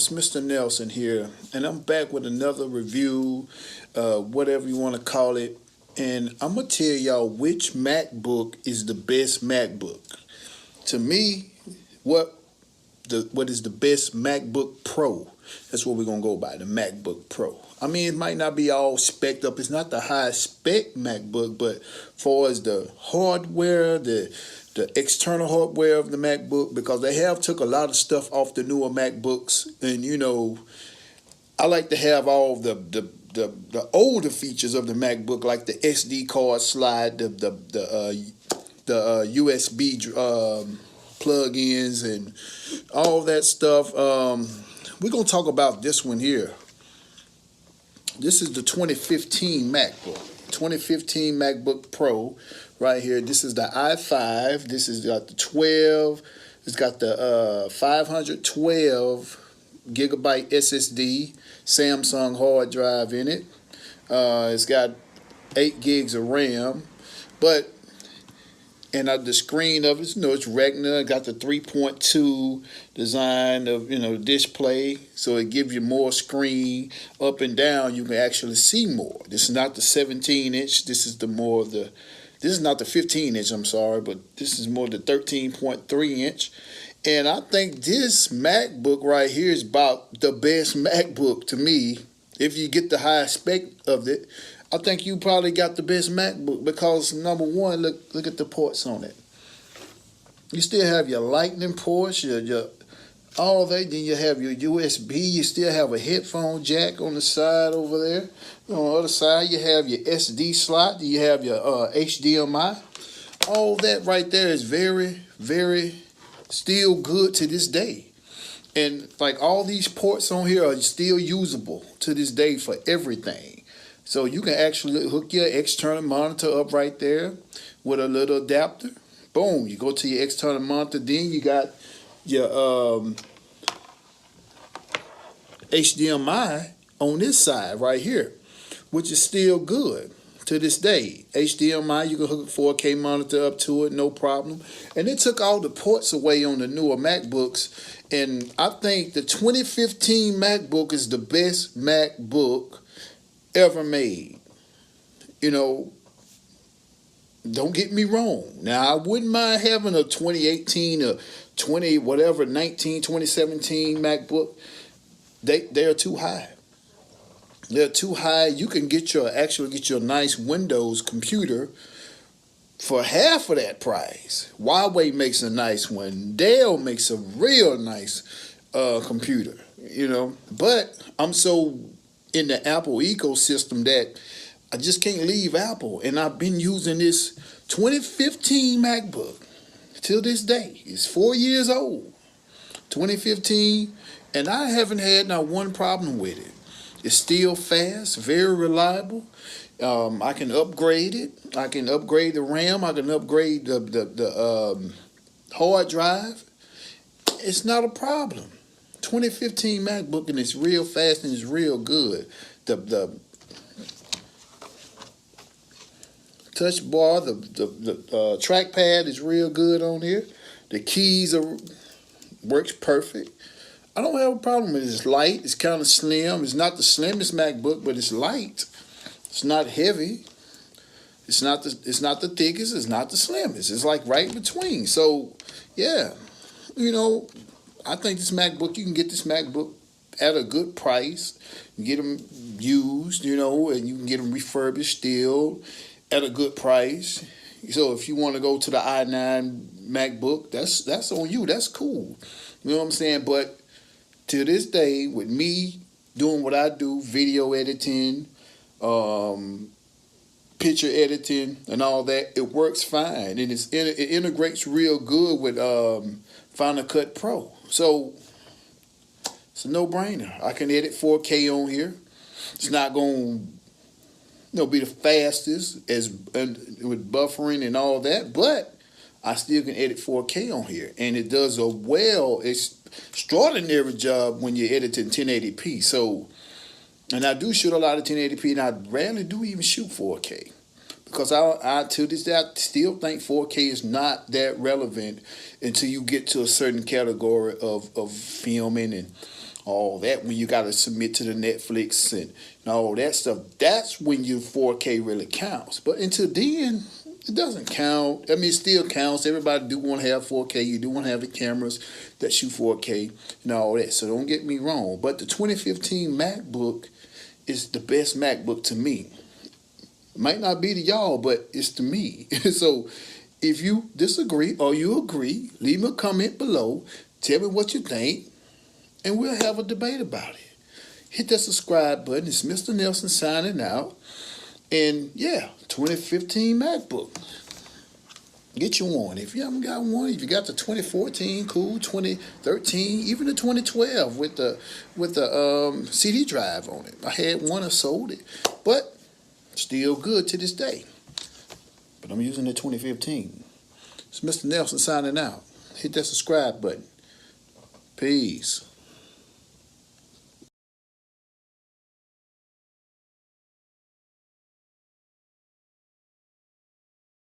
It's Mr. Nelson here, and I'm back with another review, whatever you want to call it. And I'm gonna tell y'all which MacBook is the best MacBook. To me, what is the best MacBook Pro? That's what we're gonna go by, the MacBook Pro. I mean, it might not be all spec'd up. It's not the high spec MacBook, but far as the hardware, the external hardware of the MacBook, because they have took a lot of stuff off the newer MacBooks, and I like to have all the older features of the MacBook, like the SD card slide, the USB plug-ins, and all that stuff. We're gonna talk about this one here. This is the 2015 MacBook, 2015 MacBook Pro. Right here, this is the i5. This is got the 12. It's got the 512 gigabyte SSD, Samsung hard drive in it. It's got 8 gigs of RAM, and the screen of it, it's Retina. Got the 3.2 design of display, so it gives you more screen up and down. You can actually see more. This is not the 17-inch. This is This is not the 15-inch, I'm sorry, but this is more the 13.3-inch. And I think this MacBook right here is about the best MacBook to me. If you get the high spec of it, I think you probably got the best MacBook because, number one, look at the ports on it. You still have your Lightning ports, your all that. Then you have your USB. You still have a headphone jack on the side over there. On the other side, you have your SD slot. You have your HDMI. All that right there is very, very still good to this day. And like all these ports on here are still usable to this day for everything. So you can actually hook your external monitor up right there with a little adapter. Boom, you go to your external monitor. Then you got your HDMI on this side right here, which is still good to this day. HDMI, you can hook a 4K monitor up to it, no problem. And they took all the ports away on the newer MacBooks, and I think the 2015 MacBook is the best MacBook ever made. Don't get me wrong. Now, I wouldn't mind having a 2018 or 2017 MacBook. They're too high. They're too high. You can get your nice Windows computer for half of that price. Huawei makes a nice one. Dell makes a real nice computer. But I'm so in the Apple ecosystem that I just can't leave Apple. And I've been using this 2015 MacBook till this day. It's 4 years old. 2015. And I haven't had not one problem with it. It's still fast, very reliable. I can upgrade it. I can upgrade the RAM. I can upgrade the hard drive. It's not a problem. 2015 MacBook, and it's real fast and it's real good. The touch bar, the trackpad is real good on here. The keys works perfect. I don't have a problem with it. It's light. It's kind of slim. It's not the slimmest MacBook, but it's light. It's not heavy. It's not the thickest. It's not the slimmest. It's like right in between. So, yeah, I think this MacBook, you can get this MacBook at a good price. You get them used, and you can get them refurbished still at a good price. So if you want to go to the i9 MacBook, that's on you. That's cool. You know what I'm saying? But to this day, with me doing what I do, video editing, picture editing, and all that, it works fine. And it integrates real good with Final Cut Pro. So it's a no-brainer. I can edit 4K on here. It's not going to be the fastest with buffering and all that, but I still can edit 4K on here. And it does a extraordinary job when you're editing 1080p. So, and I do shoot a lot of 1080p, and I rarely do even shoot 4K. Because I to this day, I still think 4K is not that relevant until you get to a certain category of filming and all that, when you got to submit to the Netflix and all that stuff, that's when your 4K really counts. But until then, it doesn't count. I mean, it still counts. Everybody do want to have 4K. You do want to have the cameras that shoot 4K and all that. So don't get me wrong. But the 2015 MacBook is the best MacBook to me. Might not be to y'all, but it's to me. So if you disagree or you agree, leave me a comment below. Tell me what you think, and we'll have a debate about it. Hit that subscribe button. It's Mr. Nelson signing out. And yeah, 2015 MacBook. Get you one. If you haven't got one, if you got the 2014, cool. 2013, even the 2012 with the CD drive on it. I had one, I sold it, but still good to this day. But I'm using the 2015. It's Mr. Nelson signing out. Hit that subscribe button. Peace.